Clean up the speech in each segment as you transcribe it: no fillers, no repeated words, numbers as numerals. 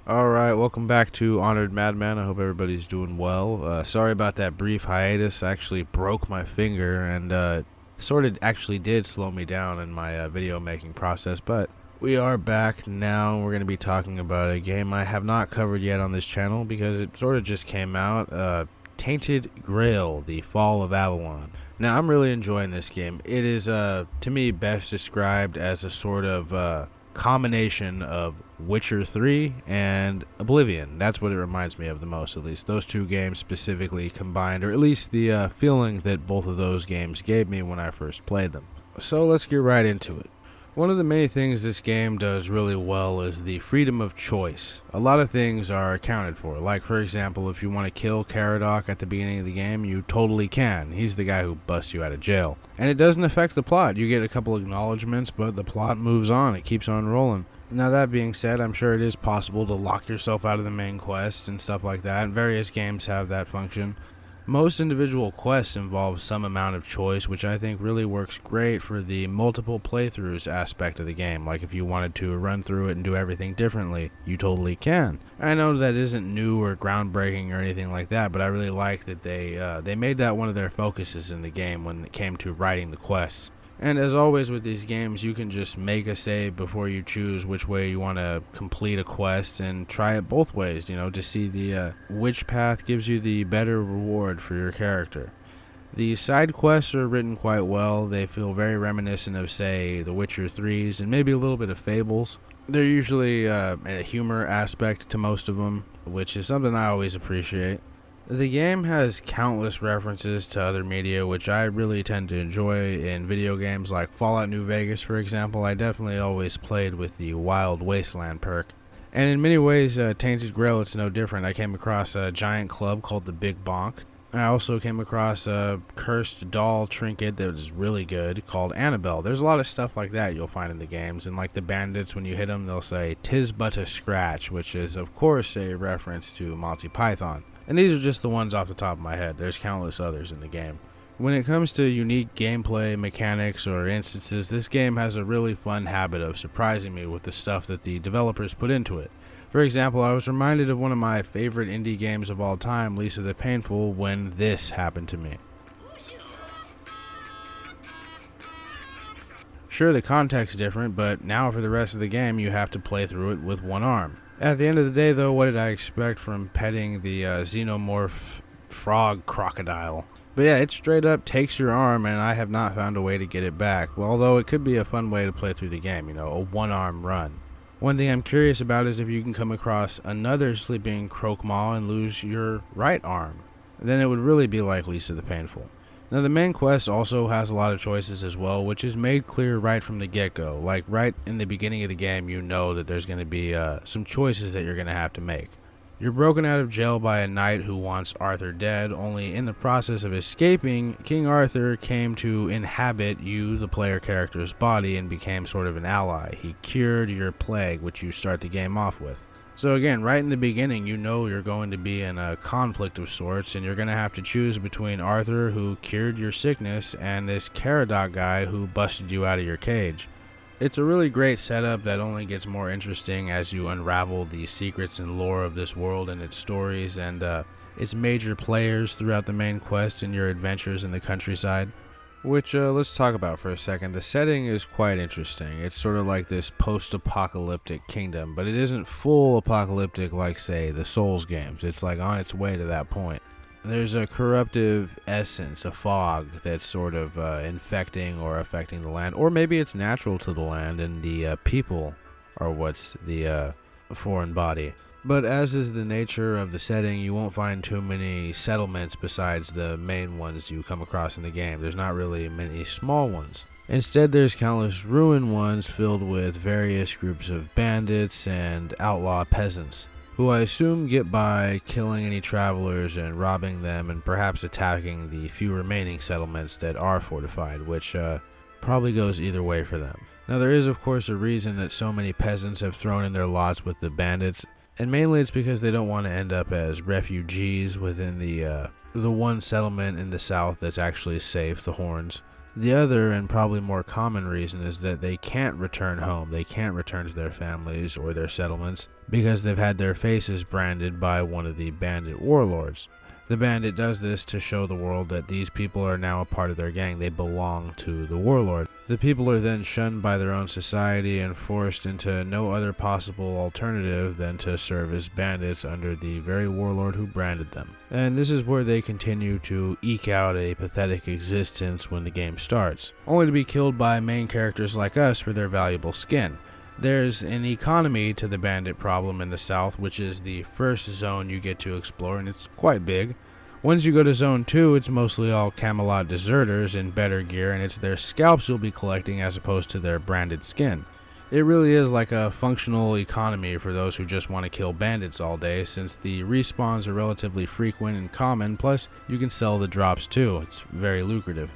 Alright, welcome back to Honored Madman. I hope everybody's doing well. Sorry about that brief hiatus. I actually broke my finger and sort of actually did slow me down in my video making process, but we are back now. We're going to be talking about a game I have not covered yet on this channel because it sort of just came out. Tainted Grail, The Fall of Avalon. Now, I'm really enjoying this game. It is, to me, best described as a sort of combination of Witcher 3 and Oblivion. That's what it reminds me of the most, at least. Those two games specifically combined, or at least the feeling that both of those games gave me when I first played them. So let's get right into it. One of the many things this game does really well is the freedom of choice. A lot of things are accounted for. Like, for example, if you want to kill Caradoc at the beginning of the game, you totally can. He's the guy who busts you out of jail. And it doesn't affect the plot. You get a couple acknowledgments, but the plot moves on. It keeps on rolling. Now, that being said, I'm sure it is possible to lock yourself out of the main quest and stuff like that. Various games have that function. Most individual quests involve some amount of choice, which I think really works great for the multiple playthroughs aspect of the game. Like if you wanted to run through it and do everything differently, you totally can. I know that isn't new or groundbreaking or anything like that, but I really like that they made that one of their focuses in the game when it came to writing the quests. And as always with these games, you can just make a save before you choose which way you want to complete a quest and try it both ways, to see which path gives you the better reward for your character. The side quests are written quite well. They feel very reminiscent of, say, the Witcher 3s and maybe a little bit of Fables. They're usually a humor aspect to most of them, which is something I always appreciate. The game has countless references to other media, which I really tend to enjoy in video games like Fallout New Vegas, for example. I definitely always played with the Wild Wasteland perk. And in many ways, Tainted Grail, it's no different. I came across a giant club called the Big Bonk. I also came across a cursed doll trinket that was really good called Annabelle. There's a lot of stuff like that you'll find in the games. And like the bandits, when you hit them, they'll say, "'Tis but a scratch," which is, of course, a reference to Monty Python. And these are just the ones off the top of my head. There's countless others in the game. When it comes to unique gameplay mechanics or instances, this game has a really fun habit of surprising me with the stuff that the developers put into it. For example, I was reminded of one of my favorite indie games of all time, Lisa the Painful, when this happened to me. Sure, the context's different, but now for the rest of the game, you have to play through it with one arm. At the end of the day, though, what did I expect from petting the xenomorph frog crocodile? But yeah, it straight up takes your arm, and I have not found a way to get it back. Well, although it could be a fun way to play through the game, a one-arm run. One thing I'm curious about is if you can come across another sleeping croque-maw and lose your right arm. Then it would really be like Lisa the Painful. Now, the main quest also has a lot of choices as well, which is made clear right from the get-go. Like, right in the beginning of the game, you know that there's going to be some choices that you're going to have to make. You're broken out of jail by a knight who wants Arthur dead, only in the process of escaping, King Arthur came to inhabit you, the player character's body, and became sort of an ally. He cured your plague, which you start the game off with. So again, right in the beginning, you know you're going to be in a conflict of sorts, and you're going to have to choose between Arthur, who cured your sickness, and this Caradoc guy who busted you out of your cage. It's a really great setup that only gets more interesting as you unravel the secrets and lore of this world and its stories and its major players throughout the main quest and your adventures in the countryside. Which, let's talk about for a second. The setting is quite interesting. It's sort of like this post-apocalyptic kingdom, but it isn't full apocalyptic like, say, the Souls games. It's like on its way to that point. There's a corruptive essence, a fog, that's sort of infecting or affecting the land. Or maybe it's natural to the land and the people are what's the foreign body. But as is the nature of the setting, you won't find too many settlements besides the main ones you come across in the game. There's not really many small ones. Instead, there's countless ruined ones filled with various groups of bandits and outlaw peasants, who I assume get by killing any travelers and robbing them and perhaps attacking the few remaining settlements that are fortified, which probably goes either way for them. Now, there is of course a reason that so many peasants have thrown in their lots with the bandits, and mainly it's because they don't want to end up as refugees within the one settlement in the south that's actually safe, the Horns. The other and probably more common reason is that they can't return home. They can't return to their families or their settlements because they've had their faces branded by one of the bandit warlords. The bandit does this to show the world that these people are now a part of their gang. They belong to the warlord. The people are then shunned by their own society and forced into no other possible alternative than to serve as bandits under the very warlord who branded them. And this is where they continue to eke out a pathetic existence when the game starts, only to be killed by main characters like us for their valuable skin. There's an economy to the bandit problem in the south, which is the first zone you get to explore, and it's quite big. Once you go to Zone 2, it's mostly all Camelot deserters in better gear, and it's their scalps you'll be collecting as opposed to their branded skin. It really is like a functional economy for those who just want to kill bandits all day, since the respawns are relatively frequent and common, plus you can sell the drops too. It's very lucrative.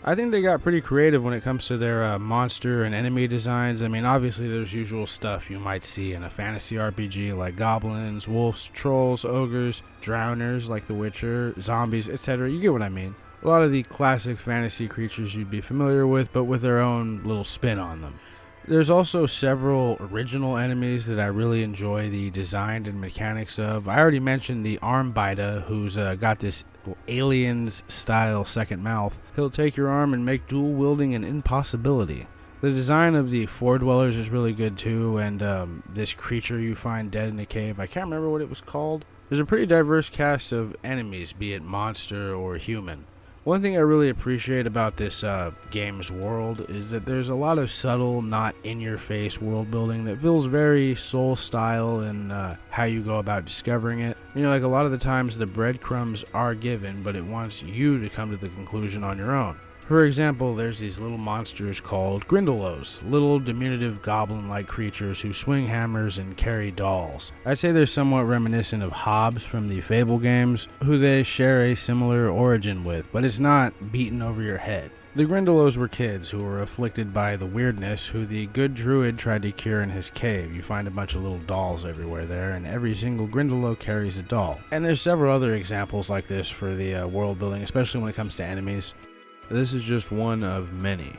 I think they got pretty creative when it comes to their monster and enemy designs. I mean, obviously there's usual stuff you might see in a fantasy RPG like goblins, wolves, trolls, ogres, drowners like The Witcher, zombies, etc. You get what I mean. A lot of the classic fantasy creatures you'd be familiar with, but with their own little spin on them. There's also several original enemies that I really enjoy the design and mechanics of. I already mentioned the arm biter, who's got this aliens style second mouth. He'll take your arm and make dual wielding an impossibility. The design of the floor dwellers is really good too, and this creature you find dead in a cave, I can't remember what it was called. There's a pretty diverse cast of enemies, be it monster or human. One thing I really appreciate about this game's world is that there's a lot of subtle, not in-your-face world building that feels very Soul-style in how you go about discovering it. You know, like a lot of the times the breadcrumbs are given, but it wants you to come to the conclusion on your own. For example, there's these little monsters called Grindylows, little diminutive goblin-like creatures who swing hammers and carry dolls. I'd say they're somewhat reminiscent of Hobbs from the Fable games, who they share a similar origin with, but it's not beaten over your head. The Grindylows were kids who were afflicted by the weirdness who the good druid tried to cure in his cave. You find a bunch of little dolls everywhere there, and every single Grindylow carries a doll. And there's several other examples like this for the world building, especially when it comes to enemies. This is just one of many.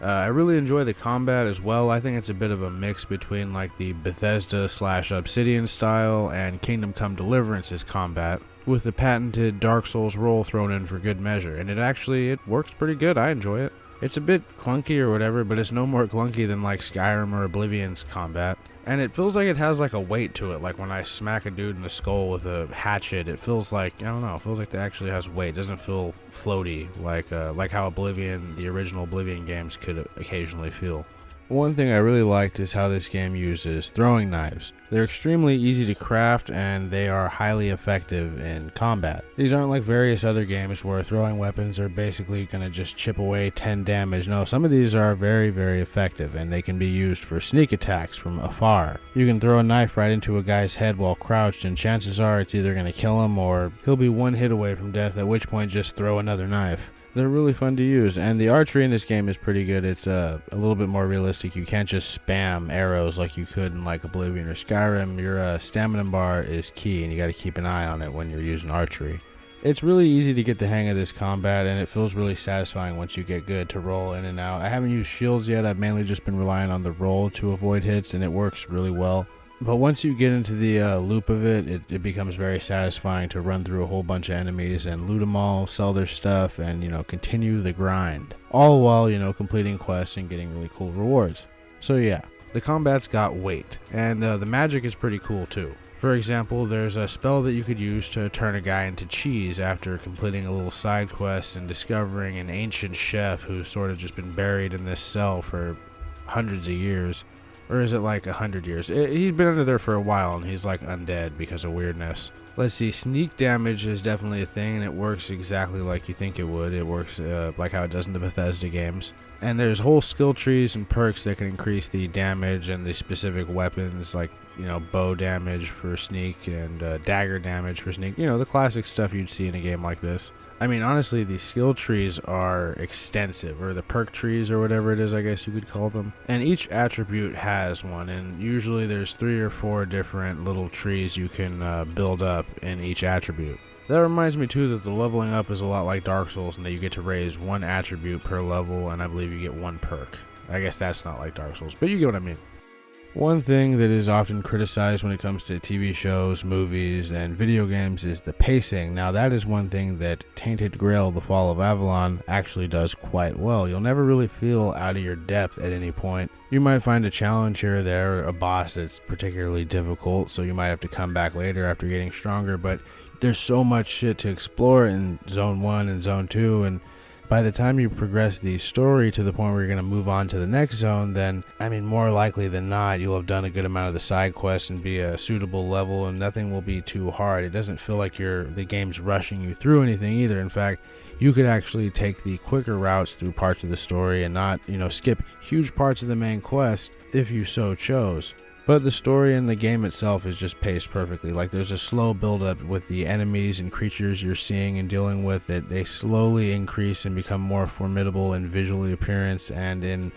I really enjoy the combat as well. I think it's a bit of a mix between like the Bethesda / Obsidian style and Kingdom Come Deliverance's combat, with the patented Dark Souls roll thrown in for good measure. And it works pretty good. I enjoy it. It's a bit clunky or whatever, but it's no more clunky than like Skyrim or Oblivion's combat. And it feels like it has like a weight to it. Like when I smack a dude in the skull with a hatchet, it feels like, I don't know, it feels like it actually has weight. It doesn't feel floaty like how Oblivion, the original Oblivion games could occasionally feel. One thing I really liked is how this game uses throwing knives. They're extremely easy to craft and they are highly effective in combat. These aren't like various other games where throwing weapons are basically going to just chip away 10 damage. No, some of these are very, very effective and they can be used for sneak attacks from afar. You can throw a knife right into a guy's head while crouched and chances are it's either going to kill him or he'll be one hit away from death, at which point just throw another knife. They're really fun to use, and the archery in this game is pretty good. It's a little bit more realistic. You can't just spam arrows like you could in like Oblivion or Skyrim. Your stamina bar is key, and you got to keep an eye on it when you're using archery. It's really easy to get the hang of this combat, and it feels really satisfying once you get good to roll in and out. I haven't used shields yet. I've mainly just been relying on the roll to avoid hits, and it works really well. But once you get into the loop of it becomes very satisfying to run through a whole bunch of enemies and loot them all, sell their stuff, and, continue the grind. All while, completing quests and getting really cool rewards. So yeah, the combat's got weight, and the magic is pretty cool too. For example, there's a spell that you could use to turn a guy into cheese after completing a little side quest and discovering an ancient chef who's sort of just been buried in this cell for hundreds of years. Or is it like 100 years? He's been under there for a while and he's like undead because of weirdness. Let's see, sneak damage is definitely a thing and it works exactly like you think it would. It works like how it does in the Bethesda games. And there's whole skill trees and perks that can increase the damage and the specific weapons, like, bow damage for sneak and dagger damage for sneak. The classic stuff you'd see in a game like this. I mean, honestly, the skill trees are extensive, or the perk trees, or whatever it is, I guess you could call them. And each attribute has one, and usually there's 3 or 4 different little trees you can build up in each attribute. That reminds me too that the leveling up is a lot like Dark Souls in that you get to raise one attribute per level, and I believe you get one perk. I guess that's not like Dark Souls, but you get what I mean. One thing that is often criticized when it comes to TV shows, movies, and video games is the pacing. Now that is one thing that Tainted Grail, The Fall of Avalon, actually does quite well. You'll never really feel out of your depth at any point. You might find a challenge here or there, a boss that's particularly difficult, so you might have to come back later after getting stronger, but there's so much shit to explore in Zone 1 and Zone 2, and by the time you progress the story to the point where you're going to move on to the next zone, then, more likely than not, you'll have done a good amount of the side quests and be a suitable level, and nothing will be too hard. It doesn't feel like the game's rushing you through anything either. In fact, you could actually take the quicker routes through parts of the story and not, skip huge parts of the main quest if you so chose. But the story and the game itself is just paced perfectly. Like, there's a slow build up with the enemies and creatures you're seeing and dealing with, that they slowly increase and become more formidable in visual appearance and in,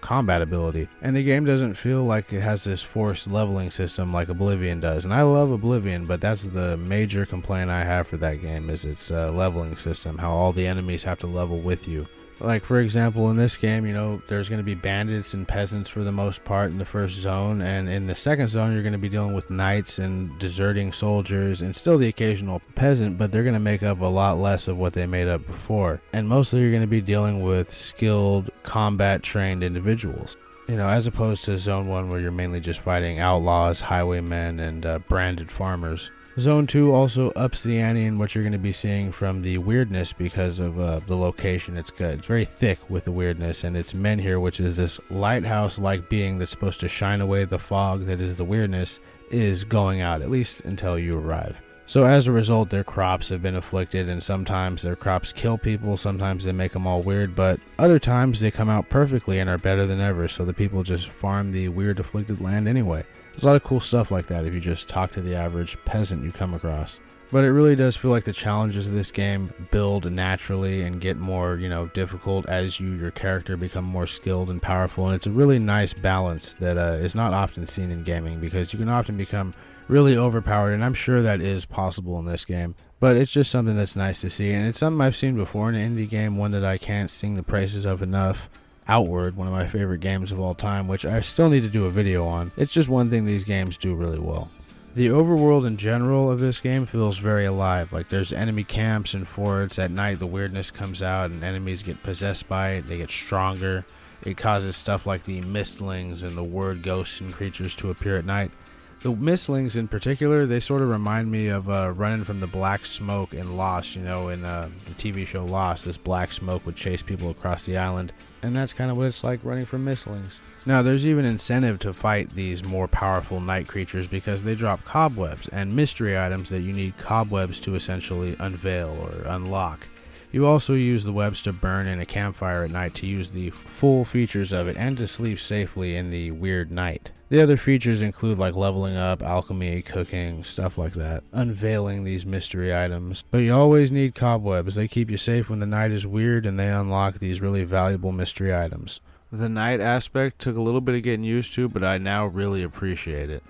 combat ability. And the game doesn't feel like it has this forced leveling system like Oblivion does. And I love Oblivion, but that's the major complaint I have for that game, is its leveling system, how all the enemies have to level with you. Like, for example, in this game, there's going to be bandits and peasants for the most part in the first zone, and in the second zone, you're going to be dealing with knights and deserting soldiers, and still the occasional peasant, but they're going to make up a lot less of what they made up before. And mostly you're going to be dealing with skilled, combat-trained individuals. As opposed to Zone 1, where you're mainly just fighting outlaws, highwaymen, and branded farmers. Zone 2 also ups the ante in what you're going to be seeing from the weirdness because of the location. It's good. It's very thick with the weirdness, and it's Menhir, which is this lighthouse-like being that's supposed to shine away the fog that is the weirdness, is going out, at least until you arrive. So as a result, their crops have been afflicted, and sometimes their crops kill people, sometimes they make them all weird, but other times they come out perfectly and are better than ever, so the people just farm the weird afflicted land anyway. There's a lot of cool stuff like that if you just talk to the average peasant you come across. But it really does feel like the challenges of this game build naturally and get more, difficult as your character become more skilled and powerful. And it's a really nice balance that is not often seen in gaming, because you can often become really overpowered, and I'm sure that is possible in this game. But it's just something that's nice to see, and it's something I've seen before in an indie game, one that I can't sing the praises of enough. Outward, one of my favorite games of all time, which I still need to do a video on. It's just one thing these games do really well. The overworld in general of this game feels very alive. Like, there's enemy camps and forts. At night the weirdness comes out and enemies get possessed by it. They get stronger. It causes stuff like the mistlings and the word ghosts and creatures to appear at night. The mistlings in particular, they sort of remind me of running from the black smoke in Lost, in the TV show Lost. This black smoke would chase people across the island, and that's kind of what it's like running from mistlings. Now, there's even incentive to fight these more powerful night creatures because they drop cobwebs and mystery items that you need cobwebs to essentially unveil or unlock. You also use the webs to burn in a campfire at night to use the full features of it and to sleep safely in the weird night. The other features include like leveling up, alchemy, cooking, stuff like that, unveiling these mystery items. But you always need cobwebs. They keep you safe when the night is weird, and they unlock these really valuable mystery items. The night aspect took a little bit of getting used to, but I now really appreciate it.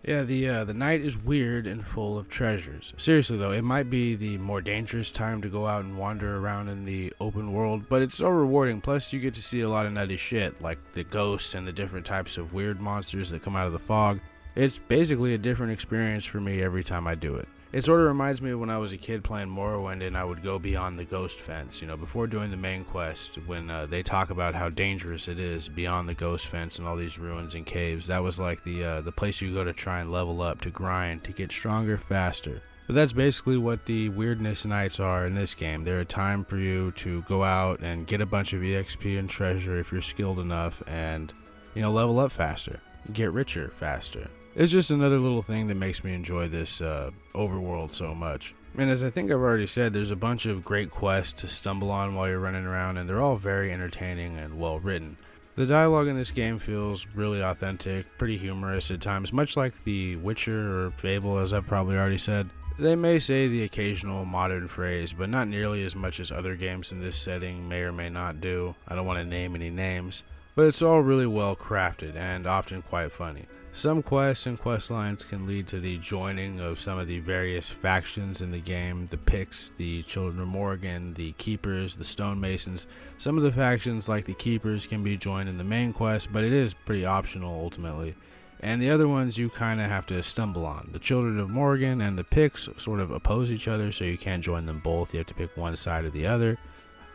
Yeah, the night is weird and full of treasures. Seriously though, it might be the more dangerous time to go out and wander around in the open world, but it's so rewarding. Plus you get to see a lot of nutty shit, like the ghosts and the different types of weird monsters that come out of the fog. It's basically a different experience for me every time I do it. It sort of reminds me of when I was a kid playing Morrowind and I would go beyond the ghost fence, before doing the main quest, when they talk about how dangerous it is beyond the ghost fence and all these ruins and caves. That was like the place you go to try and level up, to grind, to get stronger faster. But that's basically what the weirdness nights are in this game. They're a time for you to go out and get a bunch of EXP and treasure if you're skilled enough, and level up faster, get richer faster. It's just another little thing that makes me enjoy this overworld so much. And as I think I've already said, there's a bunch of great quests to stumble on while you're running around, and they're all very entertaining and well written. The dialogue in this game feels really authentic, pretty humorous at times, much like The Witcher or Fable, as I've probably already said. They may say the occasional modern phrase, but not nearly as much as other games in this setting may or may not do. I don't want to name any names, but it's all really well crafted and often quite funny. Some quests and quest lines can lead to the joining of some of the various factions in the game: the Picts, the Children of Morgan, the Keepers, the Stonemasons. Some of the factions, like the Keepers, can be joined in the main quest, but it is pretty optional ultimately. And the other ones you kind of have to stumble on. The Children of Morgan and the Picts sort of oppose each other, so you can't join them both. You have to pick one side or the other.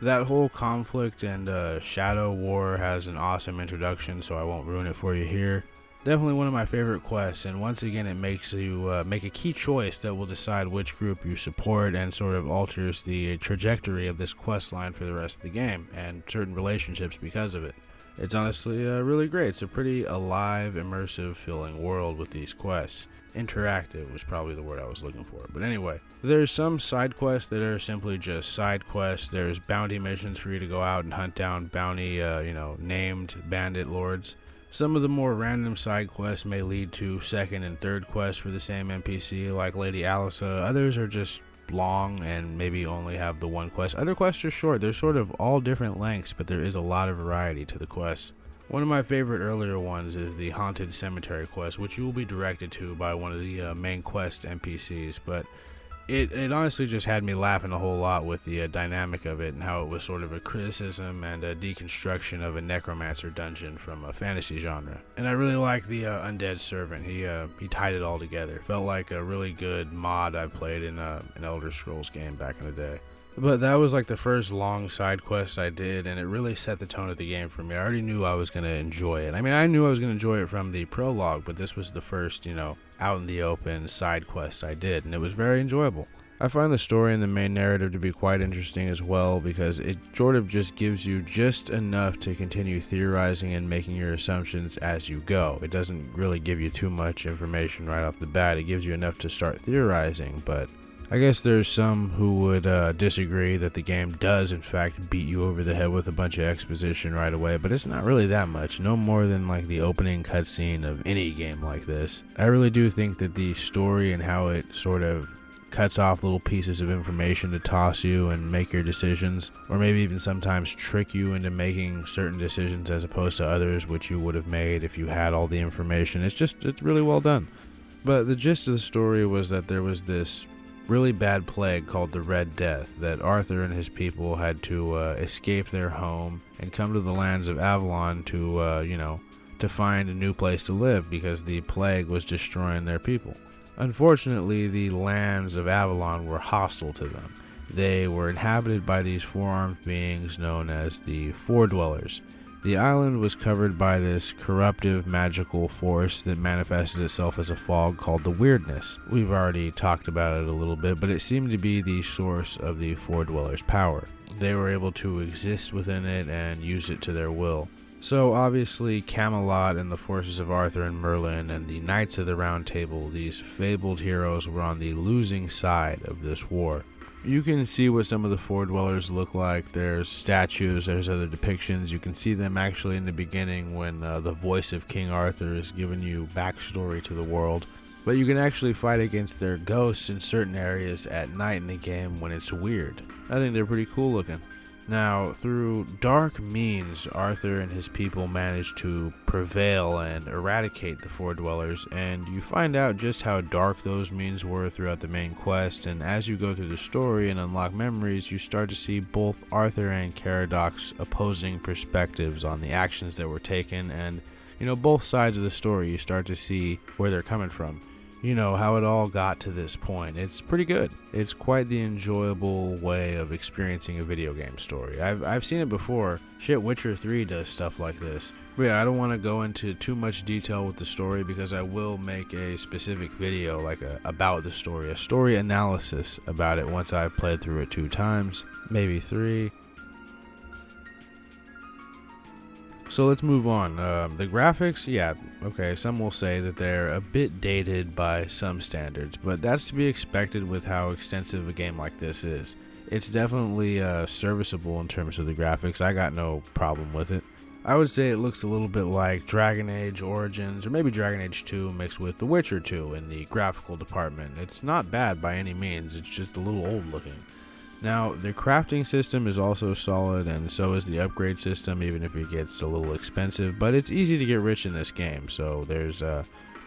That whole conflict and shadow war has an awesome introduction, so I won't ruin it for you here. Definitely one of my favorite quests, and once again it makes you make a key choice that will decide which group you support and sort of alters the trajectory of this quest line for the rest of the game and certain relationships because of it. It's honestly really great. It's a pretty alive, immersive, feeling world with these quests. Interactive was probably the word I was looking for. But anyway, there's some side quests that are simply just side quests. There's bounty missions for you to go out and hunt down bounty, named bandit lords. Some of the more random side quests may lead to second and third quests for the same NPC, like Lady Alyssa. Others are just long and maybe only have the one quest. Other quests are short. They're sort of all different lengths, but there is a lot of variety to the quests. One of my favorite earlier ones is the Haunted Cemetery quest, which you will be directed to by one of the main quest NPCs, but it honestly just had me laughing a whole lot with the dynamic of it and how it was sort of a criticism and a deconstruction of a necromancer dungeon from a fantasy genre. And I really like the Undead Servant. He tied it all together. Felt like a really good mod I played in an Elder Scrolls game back in the day. But that was like the first long side quest I did, and it really set the tone of the game for me. I already knew I was going to enjoy it. I mean, I knew I was going to enjoy it from the prologue, but this was the first, out in the open side quest I did, and it was very enjoyable. I find the story and the main narrative to be quite interesting as well, because it sort of just gives you just enough to continue theorizing and making your assumptions as you go. It doesn't really give you too much information right off the bat. It gives you enough to start theorizing, but I guess there's some who would disagree that the game does in fact beat you over the head with a bunch of exposition right away, but it's not really that much, no more than like the opening cutscene of any game like this. I really do think that the story and how it sort of cuts off little pieces of information to toss you and make your decisions, or maybe even sometimes trick you into making certain decisions as opposed to others which you would have made if you had all the information. It's really well done. But the gist of the story was that there was this really bad plague called the Red Death that Arthur and his people had to escape their home and come to the lands of Avalon to find a new place to live because the plague was destroying their people. Unfortunately, the lands of Avalon were hostile to them. They were inhabited by these four-armed beings known as the Four Dwellers. The island was covered by this corruptive magical force that manifested itself as a fog called the Weirdness. We've already talked about it a little bit, but it seemed to be the source of the Four Dwellers' power. They were able to exist within it and use it to their will. So obviously Camelot and the forces of Arthur and Merlin and the Knights of the Round Table, these fabled heroes, were on the losing side of this war. You can see what some of the Four Dwellers look like. There's statues, there's other depictions. You can see them actually in the beginning when the voice of King Arthur is giving you backstory to the world. But you can actually fight against their ghosts in certain areas at night in the game when it's weird. I think they're pretty cool looking. Now, through dark means, Arthur and his people managed to prevail and eradicate the Four Dwellers, and you find out just how dark those means were throughout the main quest, and as you go through the story and unlock memories, you start to see both Arthur and Caradoc's opposing perspectives on the actions that were taken, and, both sides of the story, you start to see where they're coming from. How it all got to this point. It's pretty good. It's quite the enjoyable way of experiencing a video game story. I've seen it before. Shit, Witcher 3 does stuff like this. But yeah, I don't want to go into too much detail with the story because I will make a specific video about the story, a story analysis about it once I've played through it 2 times, maybe 3. So let's move on. The graphics, yeah, okay, some will say that they're a bit dated by some standards, but that's to be expected with how extensive a game like this is. It's definitely serviceable in terms of the graphics. I got no problem with it. I would say it looks a little bit like Dragon Age Origins, or maybe Dragon Age 2 mixed with The Witcher 2 in the graphical department. It's not bad by any means, it's just a little old looking. Now, the crafting system is also solid, and so is the upgrade system, even if it gets a little expensive, but it's easy to get rich in this game, so there's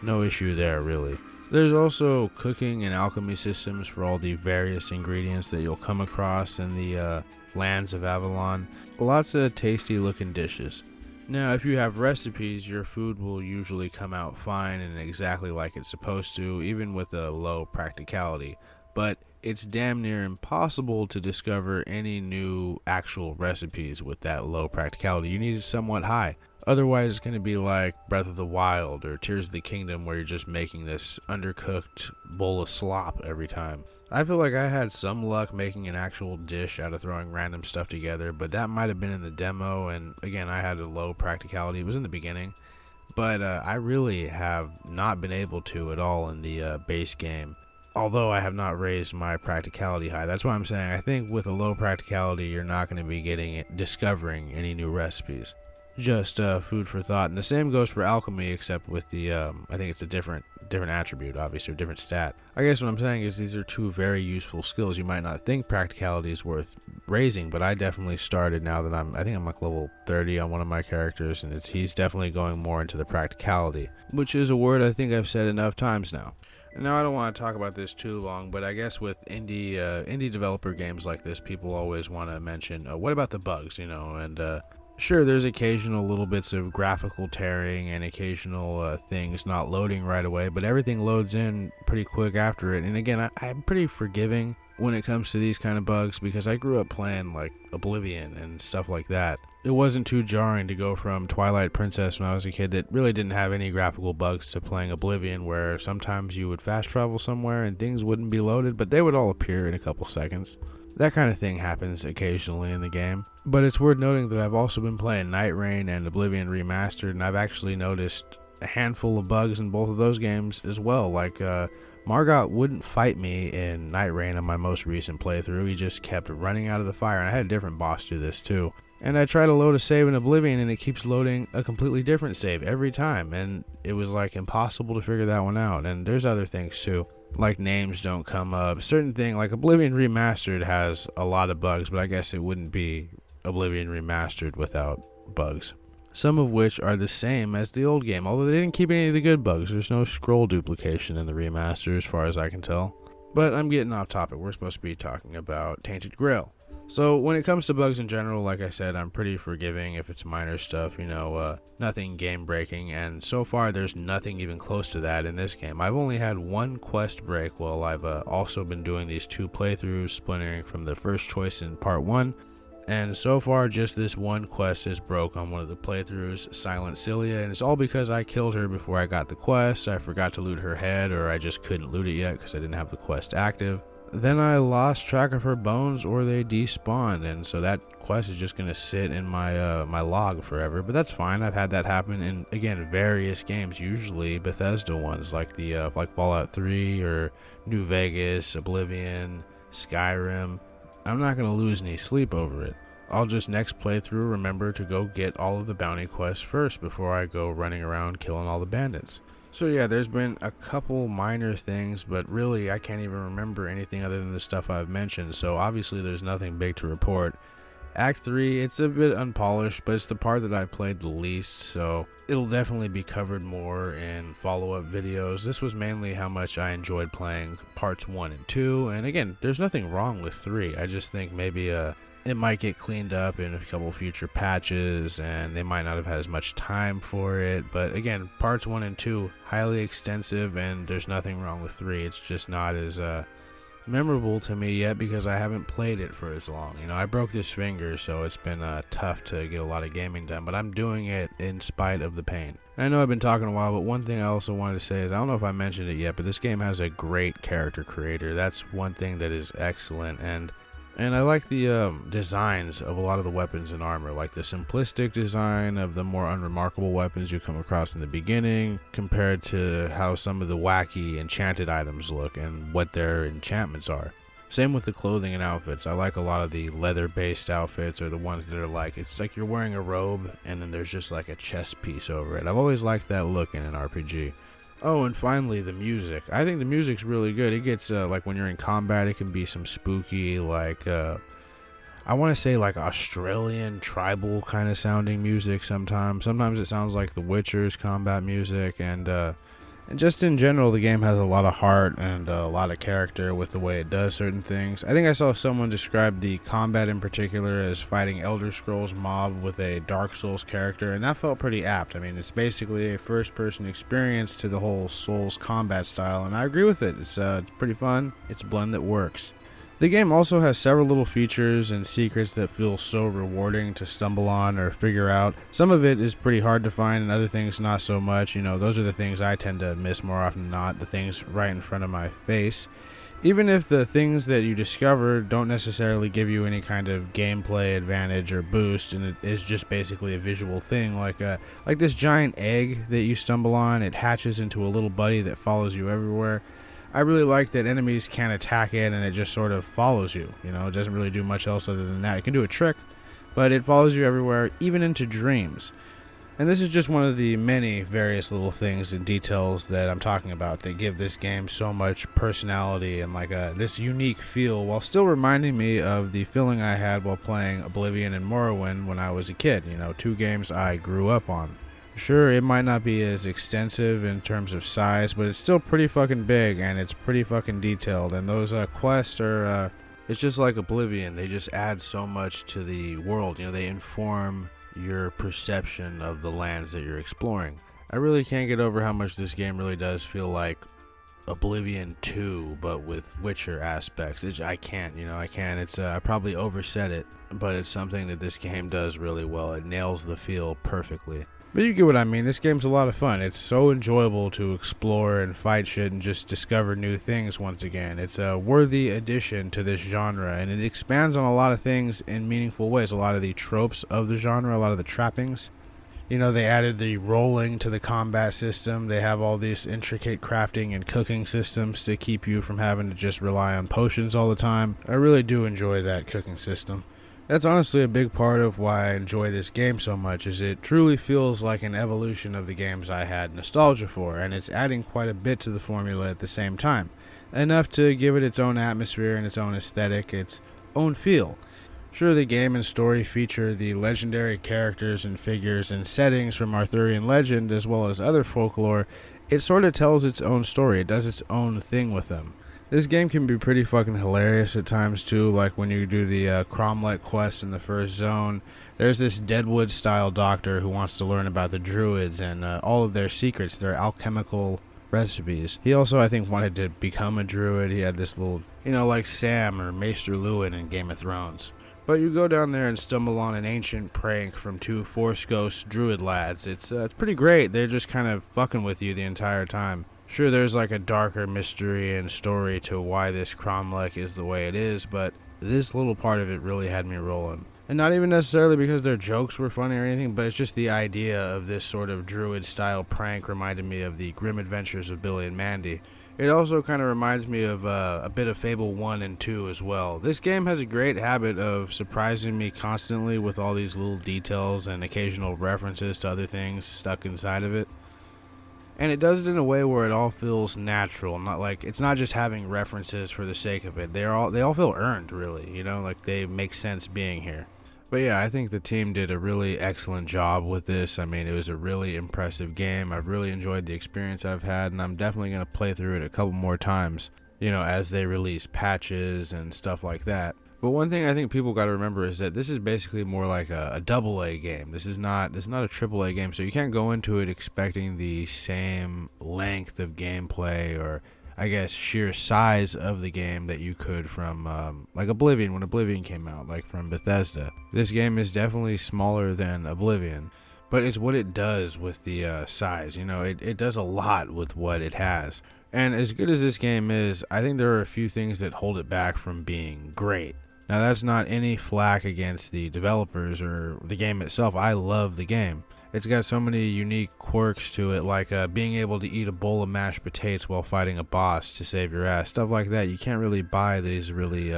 no issue there really. There's also cooking and alchemy systems for all the various ingredients that you'll come across in the lands of Avalon. Lots of tasty looking dishes. Now, if you have recipes, your food will usually come out fine and exactly like it's supposed to, even with a low practicality. But it's damn near impossible to discover any new actual recipes with that low practicality. You need it somewhat high. Otherwise, it's going to be like Breath of the Wild or Tears of the Kingdom, where you're just making this undercooked bowl of slop every time. I feel like I had some luck making an actual dish out of throwing random stuff together, but that might have been in the demo, and again, I had a low practicality. It was in the beginning, but I really have not been able to at all in the base game, although I have not raised my practicality high. That's why I'm saying I think with a low practicality, you're not going to be discovering any new recipes. Just food for thought. And the same goes for alchemy, except with the I think it's a different attribute, obviously, a different stat. I guess what I'm saying is these are two very useful skills. You might not think practicality is worth raising, but I definitely started now that I think I'm like level 30 on one of my characters, and he's definitely going more into the practicality, which is a word I think I've said enough times now. Now, I don't want to talk about this too long, but I guess with indie developer games like this, people always want to mention, what about the bugs, and sure, there's occasional little bits of graphical tearing and occasional things not loading right away, but everything loads in pretty quick after it. And again, I'm pretty forgiving when it comes to these kind of bugs because I grew up playing like Oblivion and stuff like that. It wasn't too jarring to go from Twilight Princess when I was a kid that really didn't have any graphical bugs to playing Oblivion, where sometimes you would fast travel somewhere and things wouldn't be loaded, but they would all appear in a couple seconds. That kind of thing happens occasionally in the game. But it's worth noting that I've also been playing Night Rain and Oblivion Remastered, and I've actually noticed a handful of bugs in both of those games as well. Like, Margot wouldn't fight me in Night Rain on my most recent playthrough. He just kept running out of the fire, and I had a different boss do this too. And I try to load a save in Oblivion, and it keeps loading a completely different save every time, and it was like impossible to figure that one out. And there's other things too, like names don't come up. Certain thing like Oblivion Remastered has a lot of bugs, but I guess it wouldn't be Oblivion Remastered without bugs. Some of which are the same as the old game, although they didn't keep any of the good bugs. There's no scroll duplication in the remaster as far as I can tell. But I'm getting off topic. We're supposed to be talking about Tainted Grail. So when it comes to bugs in general, like I said, I'm pretty forgiving if it's minor stuff, nothing game breaking, and so far there's nothing even close to that in this game. I've only had one quest break while I've also been doing these two playthroughs, splintering from the first choice in part 1, and so far just this one quest is broke on one of the playthroughs, Silent Cilia, and it's all because I killed her before I got the quest. I forgot to loot her head, or I just couldn't loot it yet because I didn't have the quest active. Then I lost track of her bones, or they despawned, and so that quest is just going to sit in my my log forever. But that's fine. I've had that happen in, again, various games, usually Bethesda ones, like the like Fallout 3 or New Vegas, Oblivion, Skyrim. I'm not going to lose any sleep over it. I'll just next playthrough remember to go get all of the bounty quests first before I go running around killing all the bandits. So yeah, there's been a couple minor things, but really I can't even remember anything other than the stuff I've mentioned, so obviously there's nothing big to report. Act 3, it's a bit unpolished, but it's the part that I played the least, so it'll definitely be covered more in follow-up videos. This was mainly how much I enjoyed playing parts 1 and 2, and again, there's nothing wrong with 3. I just think maybe it might get cleaned up in a couple future patches, and they might not have had as much time for it. But again, parts 1 and 2, highly extensive, and there's nothing wrong with 3. It's just not as memorable to me yet because I haven't played it for as long. I broke this finger, so it's been tough to get a lot of gaming done, but I'm doing it in spite of the pain. I know I've been talking a while, but one thing I also wanted to say is, I don't know if I mentioned it yet, but this game has a great character creator. That's one thing that is excellent, and I like the designs of a lot of the weapons and armor, like the simplistic design of the more unremarkable weapons you come across in the beginning, compared to how some of the wacky enchanted items look and what their enchantments are. Same with the clothing and outfits. I like a lot of the leather-based outfits, or the ones that are like, it's like you're wearing a robe and then there's just like a chest piece over it. I've always liked that look in an RPG. Oh, and finally, the music. I think the music's really good. It gets, like, when you're in combat, it can be some spooky, like, I want to say, like, Australian, tribal kind of sounding music sometimes. Sometimes it sounds like The Witcher's combat music, and And just in general, the game has a lot of heart and a lot of character with the way it does certain things. I think I saw someone describe the combat in particular as fighting Elder Scrolls mob with a Dark Souls character, and that felt pretty apt. I mean, it's basically a first-person experience to the whole Souls combat style, and I agree with it. It's pretty fun. It's a blend that works. The game also has several little features and secrets that feel so rewarding to stumble on or figure out. Some of it is pretty hard to find and other things not so much. You know, those are the things I tend to miss more often than not, the things right in front of my face. Even if the things that you discover don't necessarily give you any kind of gameplay advantage or boost, and it is just basically a visual thing, like this giant egg that you stumble on, it hatches into a little buddy that follows you everywhere. I really like that enemies can't attack it and it just sort of follows you. You know, it doesn't really do much else other than that. It can do a trick, but it follows you everywhere, even into dreams. And this is just one of the many various little things and details that I'm talking about that give this game so much personality and like this unique feel, while still reminding me of the feeling I had while playing Oblivion and Morrowind when I was a kid. You know, two games I grew up on. Sure, it might not be as extensive in terms of size, but it's still pretty fucking big and it's pretty fucking detailed. And those quests are, it's just like Oblivion. They just add so much to the world. You know, they inform your perception of the lands that you're exploring. I really can't get over how much this game really does feel like Oblivion 2, but with Witcher aspects. I can't. It's I probably oversaid it, but it's something that this game does really well. It nails the feel perfectly. But you get what I mean. This game's a lot of fun. It's so enjoyable to explore and fight shit and just discover new things once again. It's a worthy addition to this genre, and it expands on a lot of things in meaningful ways. A lot of the tropes of the genre, a lot of the trappings. You know, they added the rolling to the combat system. They have all these intricate crafting and cooking systems to keep you from having to just rely on potions all the time. I really do enjoy that cooking system. That's honestly a big part of why I enjoy this game so much, is it truly feels like an evolution of the games I had nostalgia for, and it's adding quite a bit to the formula at the same time. Enough to give it its own atmosphere and its own aesthetic, its own feel. Sure, the game and story feature the legendary characters and figures and settings from Arthurian legend as well as other folklore. It sort of tells its own story, it does its own thing with them. This game can be pretty fucking hilarious at times too, like when you do the Cromlech quest in the first zone. There's this Deadwood style doctor who wants to learn about the druids and all of their secrets, their alchemical recipes. He also, I think, wanted to become a druid. He had this little, like Sam or Maester Luwin in Game of Thrones. But you go down there and stumble on an ancient prank from two Force Ghost druid lads. It's pretty great. They're just kind of fucking with you the entire time. Sure, there's like a darker mystery and story to why this Cromlech is the way it is, but this little part of it really had me rolling. And not even necessarily because their jokes were funny or anything, but it's just the idea of this sort of druid-style prank reminded me of the grim adventures of Billy and Mandy. It also kind of reminds me of a bit of Fable 1 and 2 as well. This game has a great habit of surprising me constantly with all these little details and occasional references to other things stuck inside of it. And it does it in a way where it all feels natural. It's not just having references for the sake of it. They all feel earned, really. Like they make sense being here. But yeah, I think the team did a really excellent job with this. I mean, it was a really impressive game. I've really enjoyed the experience I've had, and I'm definitely going to play through it a couple more times, as they release patches and stuff like that. But one thing I think people got to remember is that this is basically more like a AA game. This is not a AAA game, so you can't go into it expecting the same length of gameplay or, I guess, sheer size of the game that you could from like Oblivion when Oblivion came out, like from Bethesda. This game is definitely smaller than Oblivion, but it's what it does with the size. It does a lot with what it has. And as good as this game is, I think there are a few things that hold it back from being great. Now, that's not any flack against the developers or the game itself. I love the game. It's got so many unique quirks to it, like being able to eat a bowl of mashed potatoes while fighting a boss to save your ass. Stuff like that. You can't really buy these really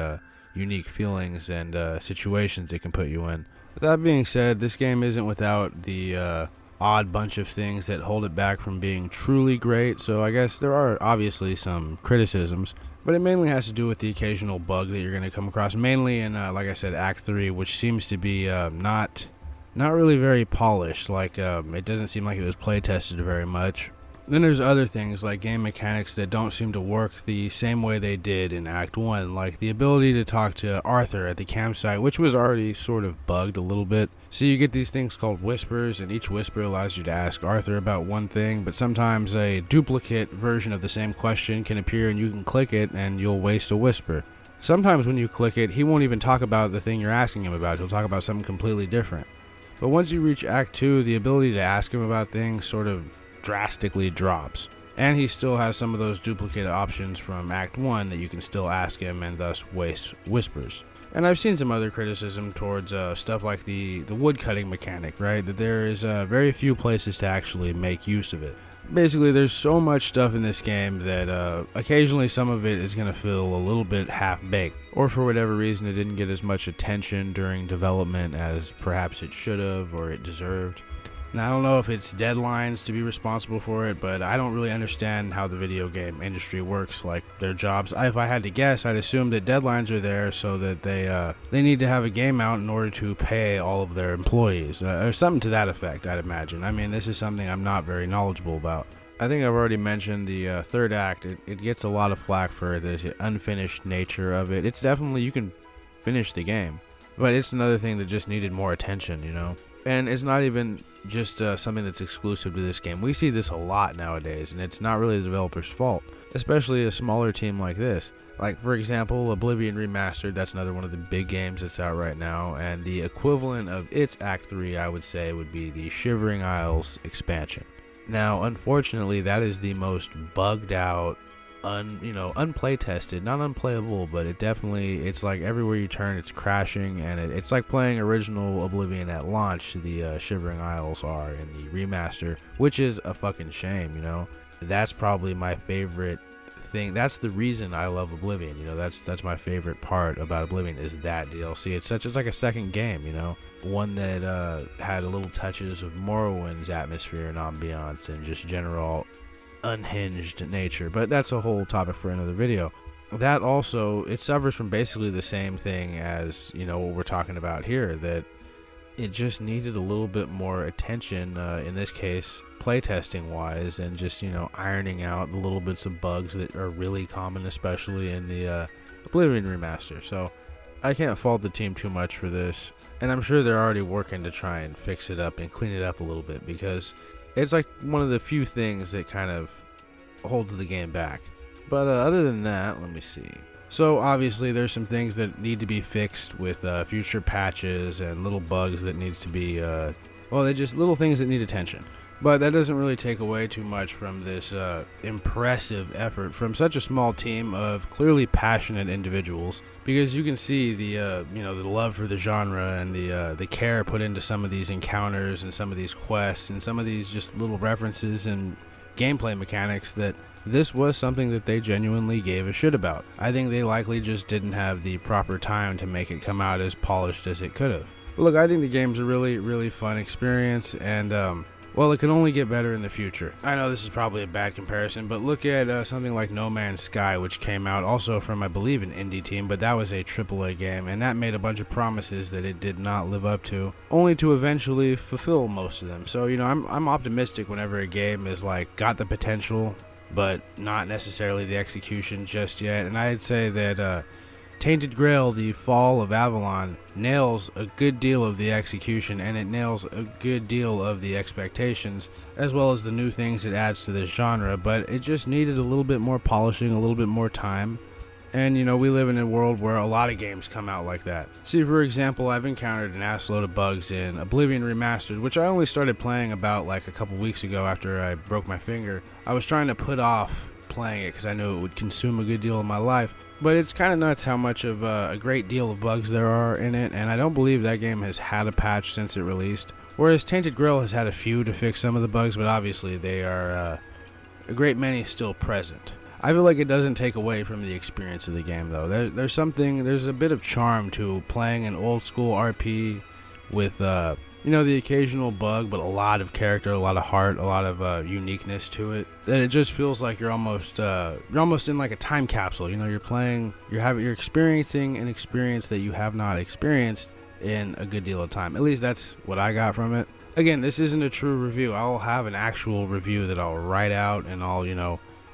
unique feelings and situations it can put you in. With that being said, this game isn't without the odd bunch of things that hold it back from being truly great, so I guess there are obviously some criticisms. But it mainly has to do with the occasional bug that you're going to come across, mainly in, like I said, Act 3, which seems to be not really very polished. It doesn't seem like it was play tested very much. Then there's other things like game mechanics that don't seem to work the same way they did in Act 1, like the ability to talk to Arthur at the campsite, which was already sort of bugged a little bit. So you get these things called whispers, and each whisper allows you to ask Arthur about one thing, but sometimes a duplicate version of the same question can appear and you can click it and you'll waste a whisper. Sometimes when you click it, he won't even talk about the thing you're asking him about, he'll talk about something completely different. But once you reach Act 2, the ability to ask him about things sort of drastically drops. And he still has some of those duplicate options from Act 1 that you can still ask him and thus waste whispers. And I've seen some other criticism towards stuff like the woodcutting mechanic, right? That there is very few places to actually make use of it. Basically, there's so much stuff in this game that occasionally some of it is going to feel a little bit half-baked. Or for whatever reason, it didn't get as much attention during development as perhaps it should have or it deserved. Now, I don't know if it's deadlines to be responsible for it, but I don't really understand how the video game industry works, like their jobs. If I had to guess, I'd assume that deadlines are there so that they need to have a game out in order to pay all of their employees, or something to that effect, I'd imagine. I mean, this is something I'm not very knowledgeable about. I think I've already mentioned the third act. It gets a lot of flack for the unfinished nature of it. It's definitely, you can finish the game, but it's another thing that just needed more attention, you know? And it's not even just something that's exclusive to this game. We see this a lot nowadays, and it's not really the developer's fault, especially a smaller team like this. Like, for example, Oblivion Remastered, that's another one of the big games that's out right now, and the equivalent of its Act 3, I would say, would be the Shivering Isles expansion. Now, unfortunately, that is the most bugged out, unplay tested, not unplayable, but it's like everywhere you turn it's crashing, and it's like playing original Oblivion at launch. The Shivering Isles are in the remaster, which is a fucking shame, you know. That's probably my favorite thing. That's the reason I love Oblivion, you know. That's my favorite part about Oblivion is that DLC. It's like a second game, you know, one that had little touches of Morrowind's atmosphere and ambiance and just general unhinged nature, but that's a whole topic for another video. That also, it suffers from basically the same thing as, you know, what we're talking about here, that it just needed a little bit more attention, in this case playtesting wise, and just, you know, ironing out the little bits of bugs that are really common, especially in the Oblivion remaster. So I can't fault the team too much for this, and I'm sure they're already working to try and fix it up and clean it up a little bit, because it's like one of the few things that kind of holds the game back. But other than that, let me see. So obviously there's some things that need to be fixed with future patches and little bugs that needs to be, they're just little things that need attention. But that doesn't really take away too much from this impressive effort from such a small team of clearly passionate individuals, because you can see the love for the genre and the care put into some of these encounters and some of these quests and some of these just little references and gameplay mechanics, that this was something that they genuinely gave a shit about. I think they likely just didn't have the proper time to make it come out as polished as it could have. But look, I think the game's a really, really fun experience, and it can only get better in the future. I know this is probably a bad comparison, but look at something like No Man's Sky, which came out also from, I believe, an indie team, but that was a AAA game, and that made a bunch of promises that it did not live up to, only to eventually fulfill most of them. So, you know, I'm optimistic whenever a game is like got the potential, but not necessarily the execution just yet. And I'd say that Tainted Grail, The Fall of Avalon, nails a good deal of the execution, and it nails a good deal of the expectations, as well as the new things it adds to this genre, but it just needed a little bit more polishing, a little bit more time. And, you know, we live in a world where a lot of games come out like that. See, for example, I've encountered an assload of bugs in Oblivion Remastered, which I only started playing about like a couple weeks ago after I broke my finger. I was trying to put off playing it because I knew it would consume a good deal of my life. But it's kind of nuts how much of a great deal of bugs there are in it, and I don't believe that game has had a patch since it released. Whereas Tainted Grail has had a few to fix some of the bugs, but obviously they are a great many still present. I feel like it doesn't take away from the experience of the game, though. There's a bit of charm to playing an old school RP with the occasional bug, but a lot of character, a lot of heart, a lot of uniqueness to it. That it just feels like you're almost in like a time capsule. You know, you're experiencing an experience that you have not experienced in a good deal of time. At least that's what I got from it. Again, this isn't a true review. I'll have an actual review that I'll write out, and I'll,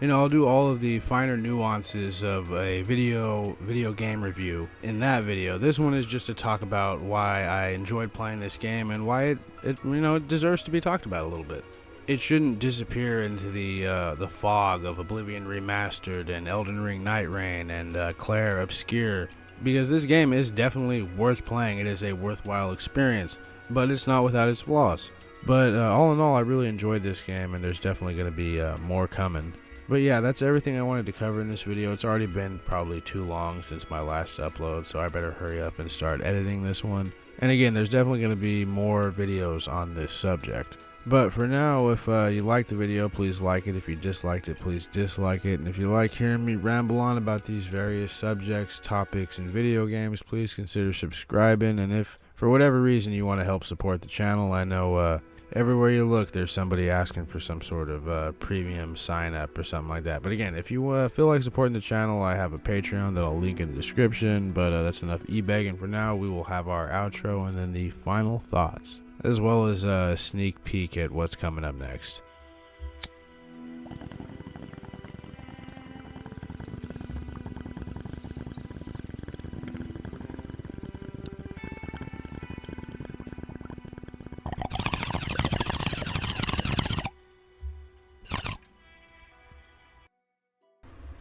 I'll do all of the finer nuances of a video game review in that video. This one is just to talk about why I enjoyed playing this game and why it deserves to be talked about a little bit. It shouldn't disappear into the fog of Oblivion Remastered and Elden Ring Night Reign and Claire Obscure, because this game is definitely worth playing. It is a worthwhile experience, but it's not without its flaws. But all in all, I really enjoyed this game, and there's definitely going to be more coming. But yeah, that's everything I wanted to cover in this video. It's already been probably too long since my last upload, so I better hurry up and start editing this one. And again, there's definitely going to be more videos on this subject. But for now, if you liked the video, please like it. If you disliked it, please dislike it. And if you like hearing me ramble on about these various subjects, topics, and video games, please consider subscribing. And if for whatever reason you want to help support the channel, I know everywhere you look, there's somebody asking for some sort of premium sign up or something like that. But again, if you feel like supporting the channel, I have a Patreon that I'll link in the description. But that's enough e-begging for now. We will have our outro and then the final thoughts, as well as a sneak peek at what's coming up next.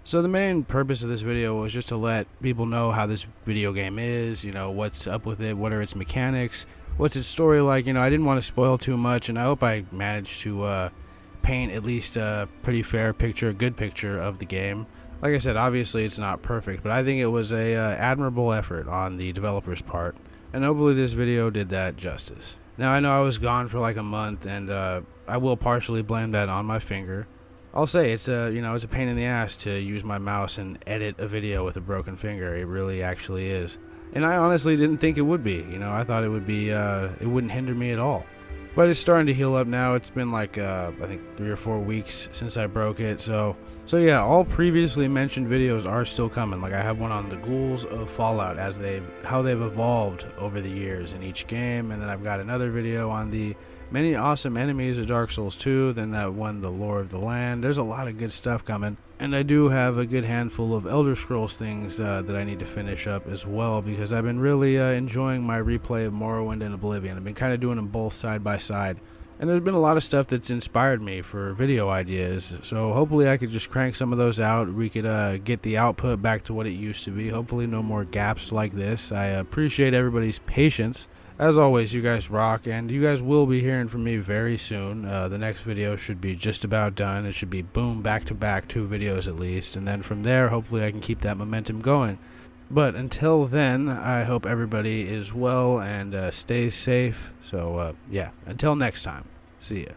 So the main purpose of this video was just to let people know how this video game is, what's up with it, what are its mechanics, what's its story like. I didn't want to spoil too much, and I hope I managed to paint at least a pretty fair picture, a good picture of the game. Like I said, obviously it's not perfect, but I think it was a admirable effort on the developer's part, and hopefully this video did that justice. Now, I know I was gone for like a month, and I will partially blame that on my finger. I'll say it's a pain in the ass to use my mouse and edit a video with a broken finger. It really actually is. And I honestly didn't think it would be. I thought it would be, it wouldn't hinder me at all. But it's starting to heal up now. It's been like, I think 3 or 4 weeks since I broke it. So yeah, all previously mentioned videos are still coming. Like I have one on the ghouls of Fallout, how they've evolved over the years in each game. And then I've got another video on the many awesome enemies of Dark Souls 2, then that one, the Lore of the Land. There's a lot of good stuff coming. And I do have a good handful of Elder Scrolls things that I need to finish up as well, because I've been really enjoying my replay of Morrowind and Oblivion. I've been kind of doing them both side by side. And there's been a lot of stuff that's inspired me for video ideas, so hopefully I could just crank some of those out. We could get the output back to what it used to be. Hopefully no more gaps like this. I appreciate everybody's patience. As always, you guys rock, and you guys will be hearing from me very soon. The next video should be just about done. It should be boom, back-to-back, 2 videos at least, and then from there, hopefully I can keep that momentum going. But until then, I hope everybody is well and stays safe. So, yeah, until next time, see ya.